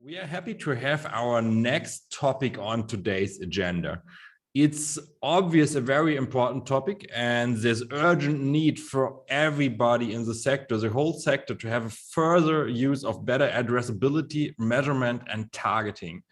We are happy to have our next topic on today's agenda. It's obvious a very important topic, and there's urgent need for everybody in the sector, the whole sector, to have a further use of better addressability, measurement, and targeting.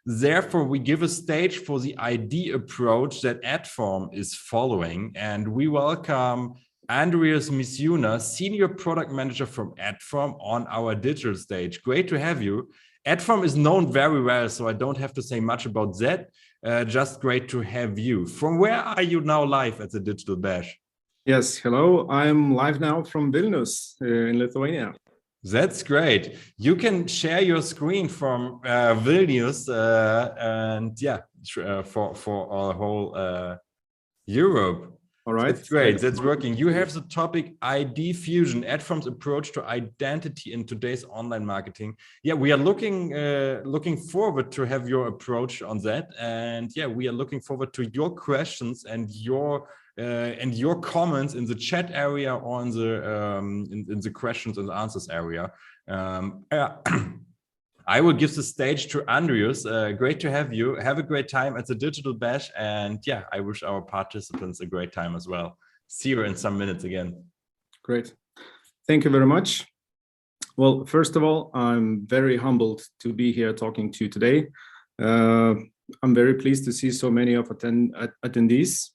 Therefore, we give a stage for the ID approach that Adform is following, and we welcome Andrius Misiunas, Senior Product Manager from Adform, on our digital stage. Great to have you. Adform is known very well, so I don't have to say much about that. Just great to have you. From where are you now live at the Digital Bash? Yes, hello. I'm live now from Vilnius in Lithuania. That's great. You can share your screen from Vilnius for our whole Europe. All right. That's great. That's working. You have the topic ID Fusion, Adform's approach to identity in today's online marketing. Yeah, we are looking forward to have your approach on that. And yeah, we are looking forward to your questions and your comments in the chat area or in the questions and answers area. I will give the stage to Andrius. Great to have you. Have a great time at the Digital Bash. And yeah, I wish our participants a great time as well. See you in some minutes again. Great. Thank you very much. Well, first of all, I'm very humbled to be here talking to you today. I'm very pleased to see so many of attendees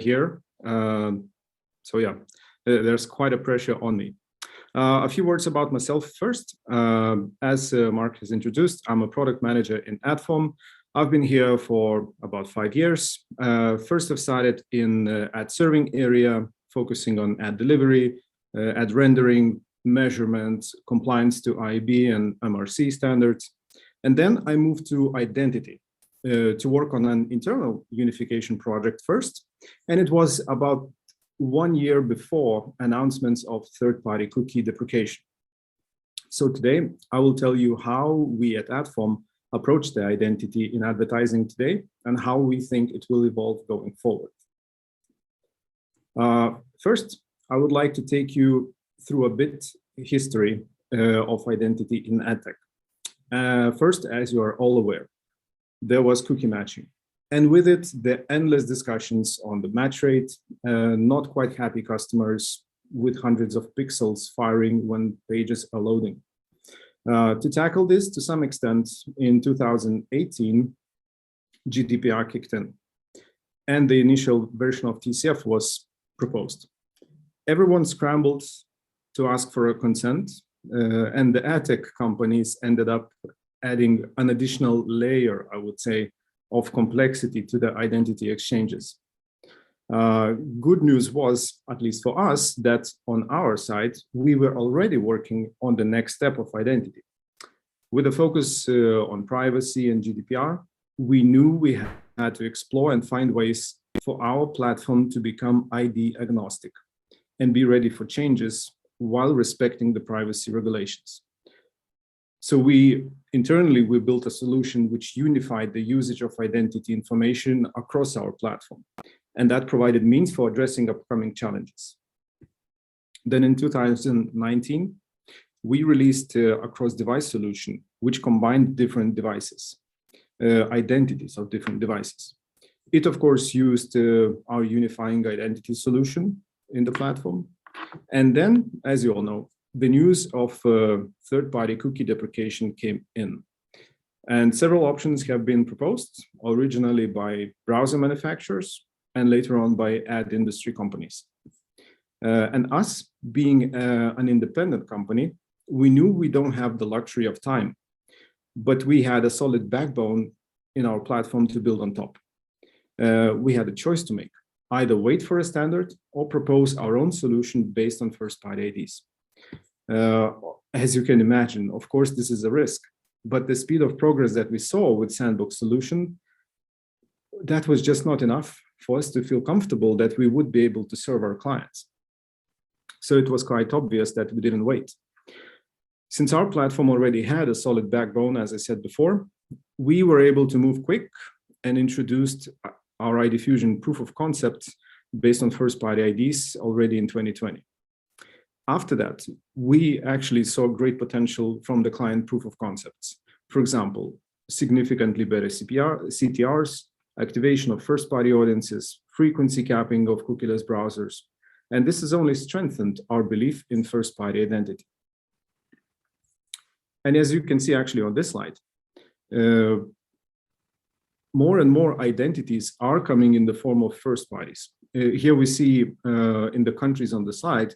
here. So yeah, there's quite a pressure on me. A few words about myself first. As Mark has introduced, I'm a product manager in Adform. I've been here for about 5 years. First, I've started in ad serving area, focusing on ad delivery, ad rendering, measurement, compliance to IAB and MRC standards. And then I moved to identity to work on an internal unification project first. And it was about 1 year before announcements of third-party cookie deprecation. So today, I will tell you how we at Adform approach the identity in advertising today and how we think it will evolve going forward. First, I would like to take you through a bit history of identity in AdTech. First, as you are all aware, there was cookie matching. And with it, the endless discussions on the match rate, not quite happy customers with hundreds of pixels firing when pages are loading. To tackle this to some extent, in 2018, GDPR kicked in, and the initial version of TCF was proposed. Everyone scrambled to ask for a consent, and the ad tech companies ended up adding an additional layer, I would say, of complexity to the identity exchanges. Good news was, at least for us, that on our side, we were already working on the next step of identity. With a focus on privacy and GDPR, we knew we had to explore and find ways for our platform to become ID agnostic and be ready for changes while respecting the privacy regulations. So internally, we built a solution which unified the usage of identity information across our platform, and that provided means for addressing upcoming challenges. Then in 2019, we released a cross-device solution, which combined different devices, identities of different devices. It, of course, used our unifying identity solution in the platform. And then, as you all know, the news of third-party cookie deprecation came in. And several options have been proposed, originally by browser manufacturers and later on by ad industry companies. And us, being an independent company, we knew we don't have the luxury of time, but we had a solid backbone in our platform to build on top. We had a choice to make, either wait for a standard or propose our own solution based on first-party IDs. As you can imagine, of course, this is a risk, but the speed of progress that we saw with Sandbox solution, that was just not enough for us to feel comfortable that we would be able to serve our clients. So it was quite obvious that we didn't wait. Since our platform already had a solid backbone, as I said before, we were able to move quick and introduced our ID Fusion proof of concept based on first-party IDs already in 2020. After that, we actually saw great potential from the client proof of concepts. For example, significantly better CTRs, activation of first-party audiences, frequency capping of cookieless browsers. And this has only strengthened our belief in first-party identity. And as you can see actually on this slide, more and more identities are coming in the form of first parties. Here we see in the countries on the slide,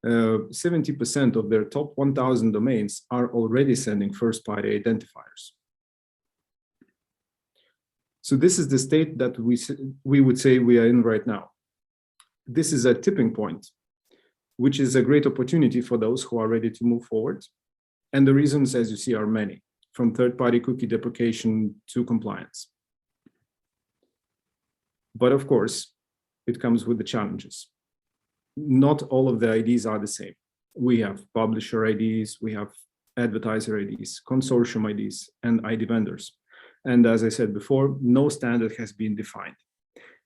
70% of their top 1,000 domains are already sending first-party identifiers. So this is the state that we would say we are in right now. This is a tipping point, which is a great opportunity for those who are ready to move forward. And the reasons, as you see, are many, from third-party cookie deprecation to compliance. But of course, it comes with the challenges. Not all of the IDs are the same. We have publisher IDs, we have advertiser IDs, consortium IDs, and ID vendors. And as I said before, no standard has been defined.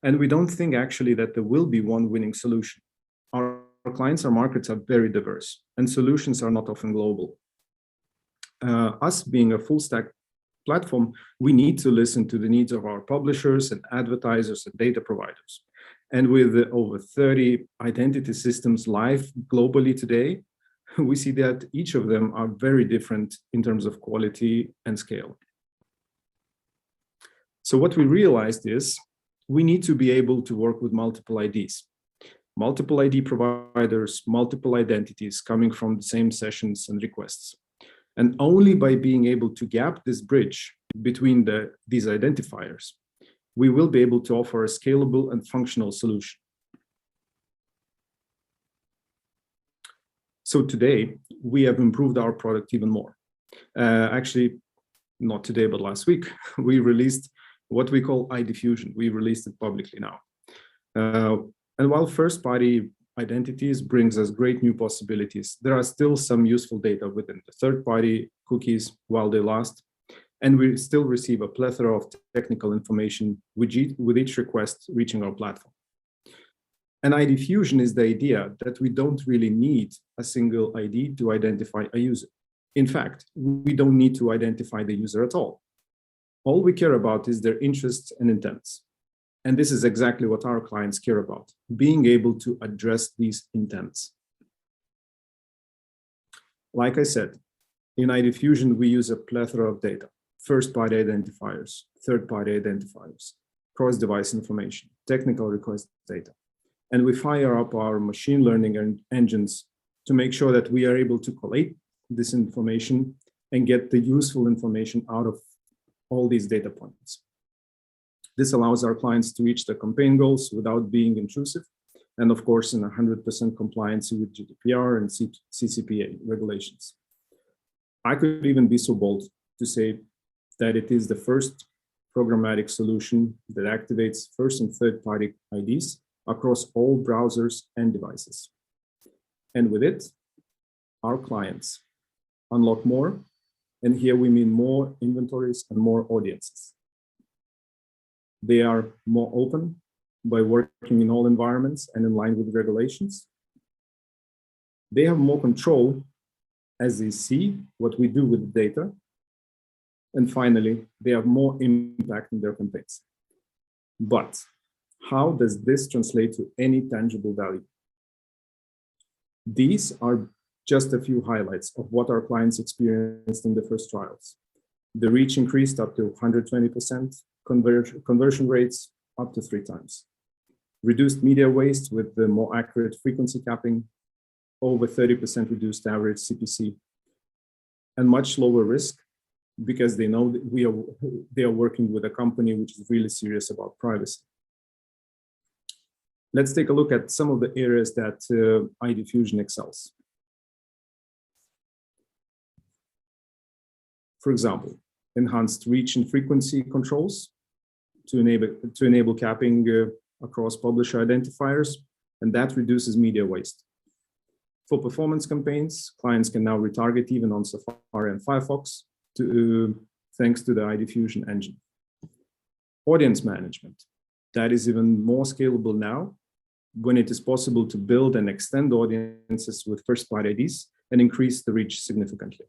And we don't think actually that there will be one winning solution. Our clients or markets are very diverse, and solutions are not often global. Us being a full stack platform, we need to listen to the needs of our publishers and advertisers and data providers. And with over 30 identity systems live globally today, we see that each of them are very different in terms of quality and scale. So what we realized is we need to be able to work with multiple IDs, multiple ID providers, multiple identities coming from the same sessions and requests. And only by being able to gap this bridge between these identifiers, we will be able to offer a scalable and functional solution. So today, we have improved our product even more. Actually, not today, but last week, we released what we call ID Fusion. We released it publicly now. And while first-party identities brings us great new possibilities, there are still some useful data within the third-party cookies while they last. And we still receive a plethora of technical information with each request reaching our platform. And ID Fusion is the idea that we don't really need a single ID to identify a user. In fact, we don't need to identify the user at all. All we care about is their interests and intents. And this is exactly what our clients care about, being able to address these intents. Like I said, in ID Fusion, we use a plethora of data: first-party identifiers, third-party identifiers, cross-device information, technical request data. And we fire up our machine learning engines to make sure that we are able to collate this information and get the useful information out of all these data points. This allows our clients to reach their campaign goals without being intrusive, and of course, in 100% compliance with GDPR and CCPA regulations. I could even be so bold to say that it is the first programmatic solution that activates first and third-party IDs across all browsers and devices. And with it, our clients unlock more, and here we mean more inventories and more audiences. They are more open by working in all environments and in line with regulations. They have more control as they see what we do with the data. And finally, they have more impact in their campaigns. But how does this translate to any tangible value? These are just a few highlights of what our clients experienced in the first trials. The reach increased up to 120%, conversion rates up to 3 times. Reduced media waste with the more accurate frequency capping, over 30% reduced average CPC, and much lower risk because they know that they are working with a company which is really serious about privacy. Let's take a look at some of the areas that ID Fusion excels. For example, enhanced reach and frequency controls to enable capping across publisher identifiers, and that reduces media waste. For performance campaigns, clients can now retarget even on Safari and Firefox thanks to the ID Fusion engine. Audience management, that is even more scalable now when it is possible to build and extend audiences with first-party IDs and increase the reach significantly.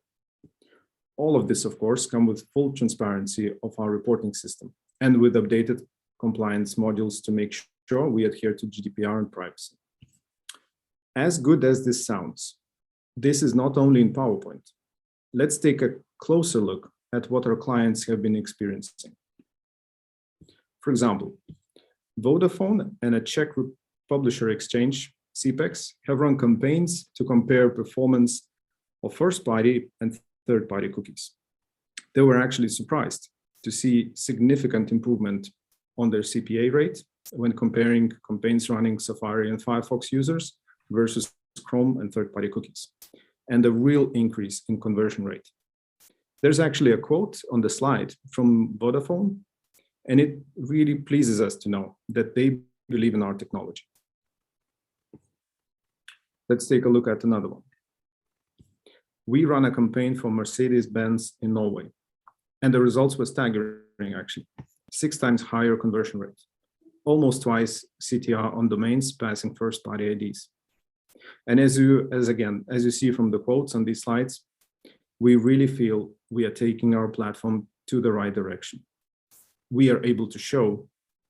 All of this, of course, come with full transparency of our reporting system and with updated compliance modules to make sure we adhere to GDPR and privacy. As good as this sounds, this is not only in PowerPoint. Let's take a closer look at what our clients have been experiencing. For example, Vodafone and a Czech publisher exchange, CPEX, have run campaigns to compare performance of first-party and third-party cookies. They were actually surprised to see significant improvement on their CPA rate when comparing campaigns running Safari and Firefox users versus Chrome and third-party cookies, and a real increase in conversion rate. There's actually a quote on the slide from Vodafone, and it really pleases us to know that they believe in our technology. Let's take a look at another one. We ran a campaign for Mercedes-Benz in Norway, and the results were staggering, actually. 6 times higher conversion rate, almost twice CTR on domains passing first-party IDs. And as you see from the quotes on these slides, we really feel we are taking our platform to the right direction. We are able to show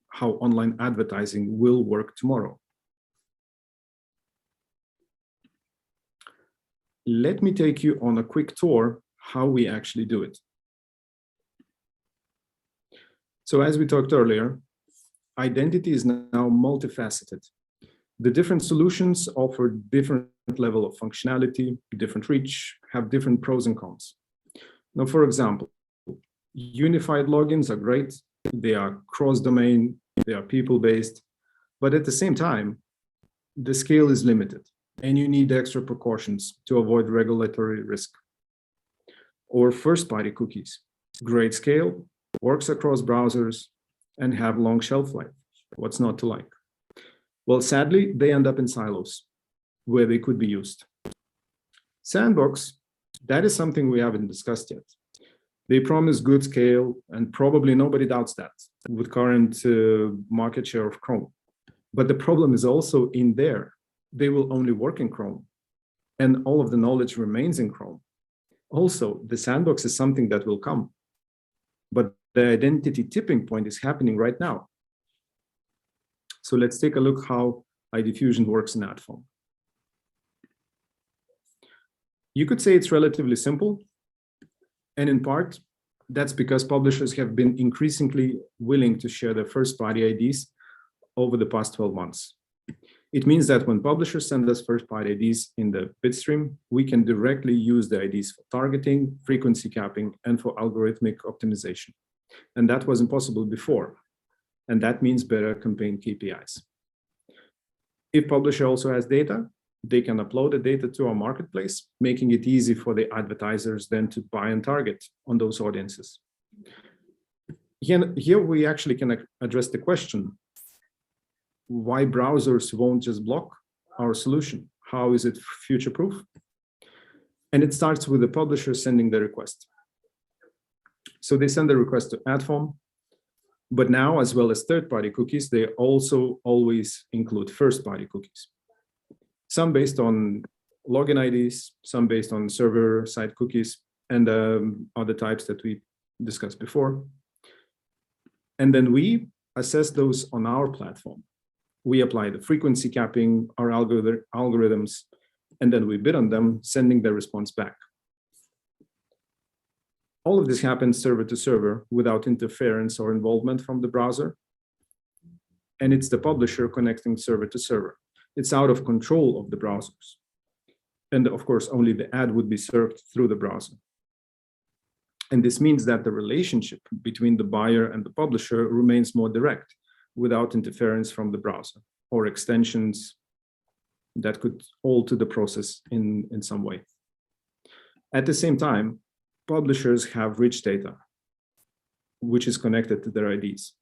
how online advertising will work tomorrow. Let me take you on a quick tour how we actually do it. So as we talked earlier, identity is now multifaceted. The different solutions offer different level of functionality, different reach, have different pros and cons. Now, for example, unified logins are great. They are cross-domain, they are people-based, but at the same time, the scale is limited and you need extra precautions to avoid regulatory risk. Or first-party cookies, great scale, works across browsers, and have long shelf life. What's not to like? Well, sadly, they end up in silos where they could be used. Sandbox, that is something we haven't discussed yet. They promise good scale, and probably nobody doubts that with current market share of Chrome. But the problem is also in there. They will only work in Chrome, and all of the knowledge remains in Chrome. Also, the sandbox is something that will come, but the identity tipping point is happening right now. So let's take a look how ID Fusion works in Adform. You could say it's relatively simple, and in part, that's because publishers have been increasingly willing to share their first-party IDs over the past 12 months. It means that when publishers send us first-party IDs in the bid stream, we can directly use the IDs for targeting, frequency capping, and for algorithmic optimization. And that was impossible before. And that means better campaign KPIs. If publisher also has data, they can upload the data to our marketplace, making it easy for the advertisers then to buy and target on those audiences. Here we actually can address the question, why browsers won't just block our solution? How is it future-proof? And it starts with the publisher sending the request. So they send the request to Adform, but now, as well as third-party cookies, they also always include first-party cookies. Some based on login IDs, some based on server-side cookies, and other types that we discussed before. And then we assess those on our platform. We apply the frequency capping, our algorithms, and then we bid on them, sending the response back. All of this happens server to server without interference or involvement from the browser. And it's the publisher connecting server to server. It's out of control of the browsers. And of course, only the ad would be served through the browser. And this means that the relationship between the buyer and the publisher remains more direct, without interference from the browser or extensions that could alter the process in some way. At the same time, publishers have rich data, which is connected to their IDs,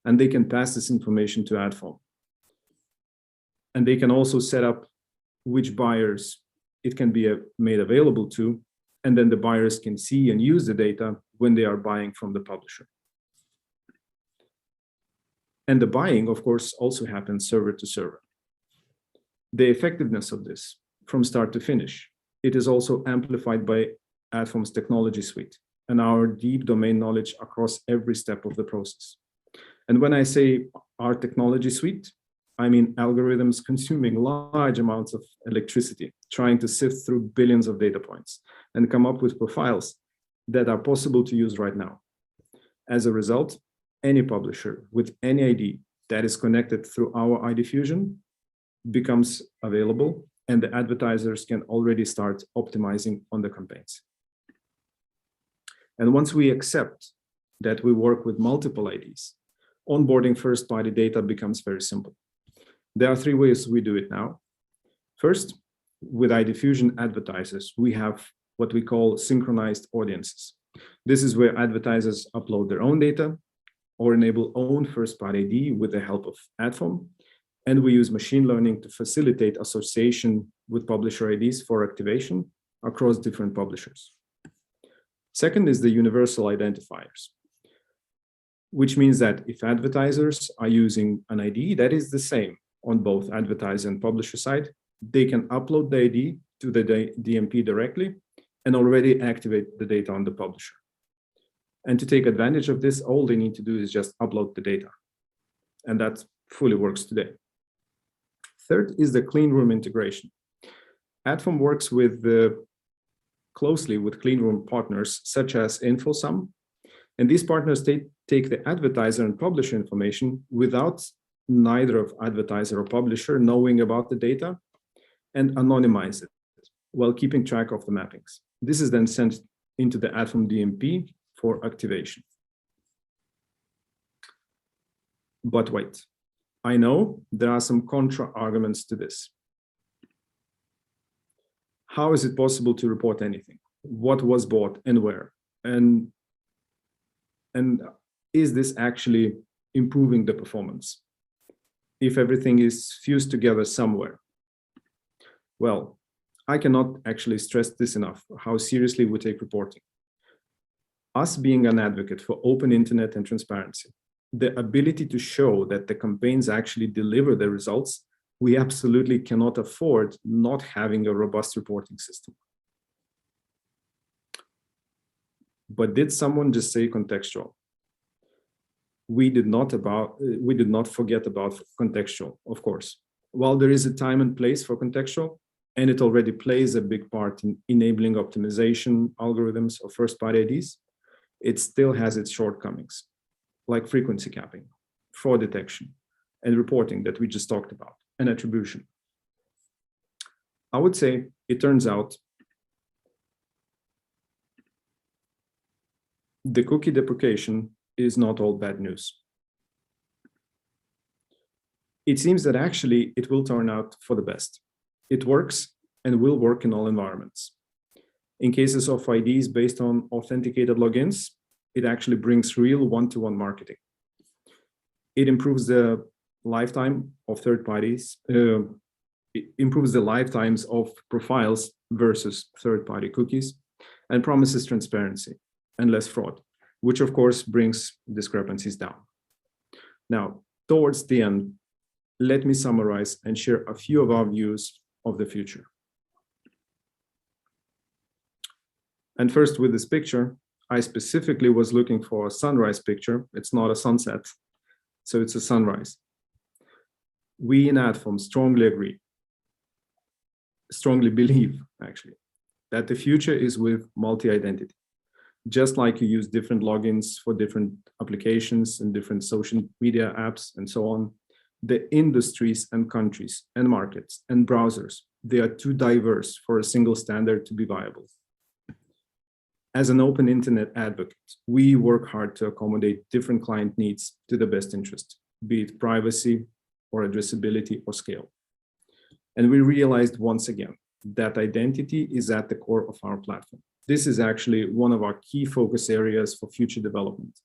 and they can pass this information to Adform. And they can also set up which buyers it can be made available to, and then the buyers can see and use the data when they are buying from the publisher. And the buying, of course, also happens server to server. The effectiveness of this from start to finish, it is also amplified by Adform's technology suite and our deep domain knowledge across every step of the process. And when I say our technology suite, I mean algorithms consuming large amounts of electricity, trying to sift through billions of data points and come up with profiles that are possible to use right now. As a result, any publisher with any ID that is connected through our ID Fusion becomes available, and the advertisers can already start optimizing on the campaigns. And once we accept that we work with multiple IDs, onboarding first-party data becomes very simple. There are three ways we do it now. First, with ID Fusion advertisers, we have what we call synchronized audiences. This is where advertisers upload their own data or enable own first-party ID with the help of Adform. And we use machine learning to facilitate association with publisher IDs for activation across different publishers. Second is the universal identifiers, which means that if advertisers are using an ID that is the same on both advertiser and publisher side, they can upload the ID to the DMP directly and already activate the data on the publisher. And to take advantage of this, all they need to do is just upload the data. And that fully works today. Third is the clean room integration. Adform works closely with clean room partners such as InfoSum, and these partners take the advertiser and publisher information without neither of advertiser or publisher knowing about the data and anonymize it while keeping track of the mappings. This is then sent into the Adform DMP for activation. But wait, I know there are some contra arguments to this. How is it possible to report anything? What was bought and where? And is this actually improving the performance if everything is fused together somewhere? Well, I cannot actually stress this enough, how seriously we take reporting. Us being an advocate for open internet and transparency, the ability to show that the campaigns actually deliver the results, we absolutely cannot afford not having a robust reporting system. But did someone just say contextual? We did not forget about contextual, of course. While there is a time and place for contextual, and it already plays a big part in enabling optimization algorithms of first-party IDs, it still has its shortcomings, like frequency capping, fraud detection, and reporting that we just talked about, and attribution. I would say it turns out the cookie deprecation is not all bad news. It seems that actually it will turn out for the best. It works and will work in all environments. In cases of IDs based on authenticated logins, it actually brings real one-to-one marketing. It improves the lifetime of third parties, it improves the lifetimes of profiles versus third-party cookies, and promises transparency and less fraud, which of course brings discrepancies down. Now, towards the end, let me summarize and share a few of our views of the future. And first, with this picture, I specifically was looking for a sunrise picture. It's not a sunset, so it's a sunrise. We in Adform strongly believe, actually, that the future is with multi-identity. Just like you use different logins for different applications and different social media apps and so on, the industries and countries and markets and browsers, they are too diverse for a single standard to be viable. As an open internet advocate, we work hard to accommodate different client needs to the best interest, be it privacy or addressability or scale. And we realized once again that identity is at the core of our platform. This is actually one of our key focus areas for future development,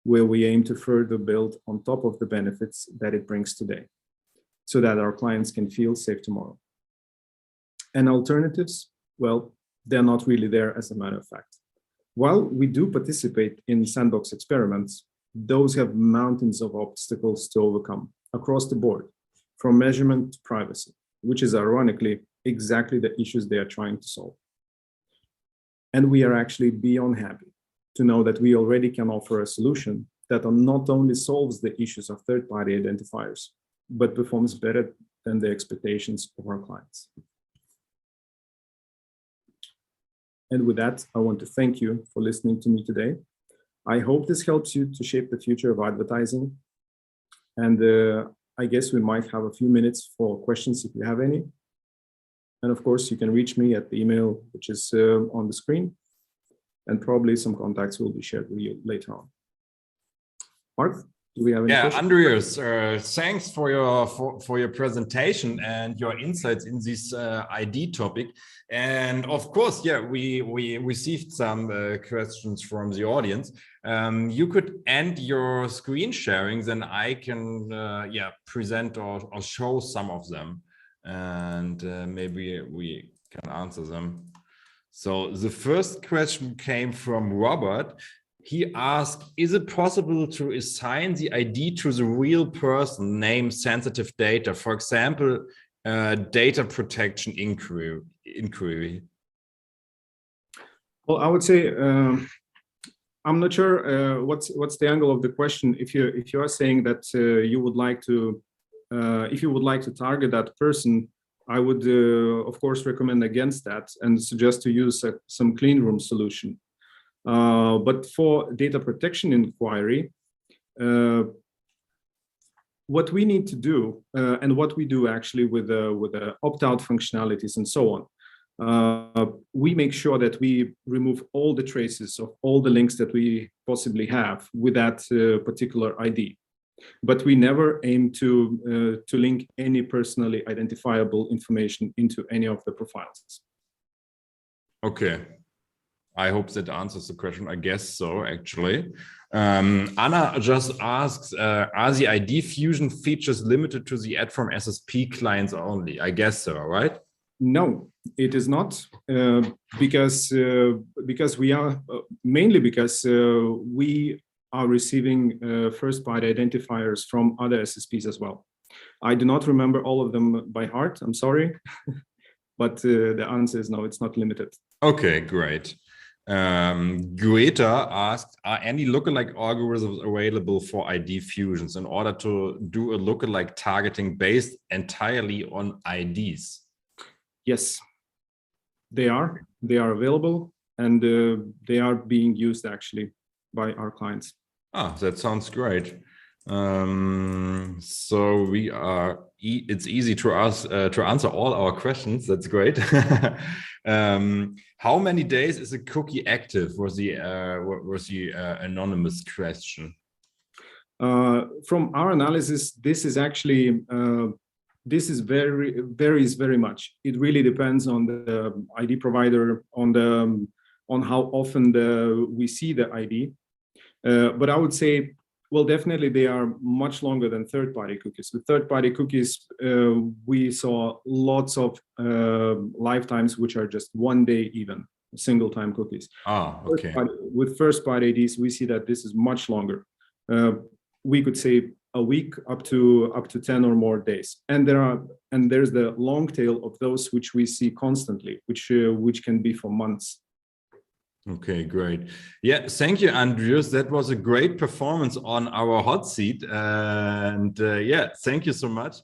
where we aim to further build on top of the benefits that it brings today, so that our clients can feel safe tomorrow. And alternatives, well, they're not really there as a matter of fact. While we do participate in sandbox experiments, those have mountains of obstacles to overcome across the board, from measurement to privacy, which is ironically exactly the issues they are trying to solve. And we are actually beyond happy to know that we already can offer a solution that not only solves the issues of third-party identifiers, but performs better than the expectations of our clients. And with that, I want to thank you for listening to me today. I hope this helps you to shape the future of advertising. And I guess we might have a few minutes for questions if you have any. And of course, you can reach me at the email, which is on the screen. And probably some contacts will be shared with you later on. Mark, do we have any questions? Andrius, thanks for your presentation and your insights in this ID topic. And of course, we received some questions from the audience. You could end your screen sharing, then I can present or show some of them, and maybe we can answer them. So the first question came from Robert. He asked, is it possible to assign the ID to the real person, name sensitive data, for example, data protection inquiry? Well, I would say, I'm not sure what's the angle of the question. If you are saying that you would like to, if you would like to target that person, I would, of course, recommend against that and suggest to use some clean room solution. But for data protection inquiry, what we need to do, and what we do actually with the opt-out functionalities and so on, we make sure that we remove all the traces of all the links that we possibly have with that particular ID. But we never aim to link any personally identifiable information into any of the profiles. Okay. I hope that answers the question. I guess so, actually. Anna just asks, are the ID fusion features limited to the Adform SSP clients only? I guess so, right? No, it is not, because we are, mainly because we are receiving first-party identifiers from other SSPs as well. I do not remember all of them by heart, I'm sorry, but the answer is no, it's not limited. Okay, great. Greta asked, are any lookalike algorithms available for ID fusions in order to do a lookalike targeting based entirely on IDs? Yes, they are available, and they are being used actually by our clients. Ah, that sounds great. So we are, it's easy to answer all our questions. That's great. How many days is a cookie active? Was the anonymous question. From our analysis, this is actually varies very much. It really depends on the ID provider, on how often we see the ID. But I would say, well, definitely they are much longer than third-party cookies. With third-party cookies, we saw lots of lifetimes which are just 1 day even, single-time cookies. Ah, okay. With first-party IDs, we see that this is much longer. We could say a week up to 10 or more days. And there's the long tail of those which we see constantly, which can be for months. Okay, great. Yeah, thank you, Andrius. That was a great performance on our hot seat. And yeah, thank you so much.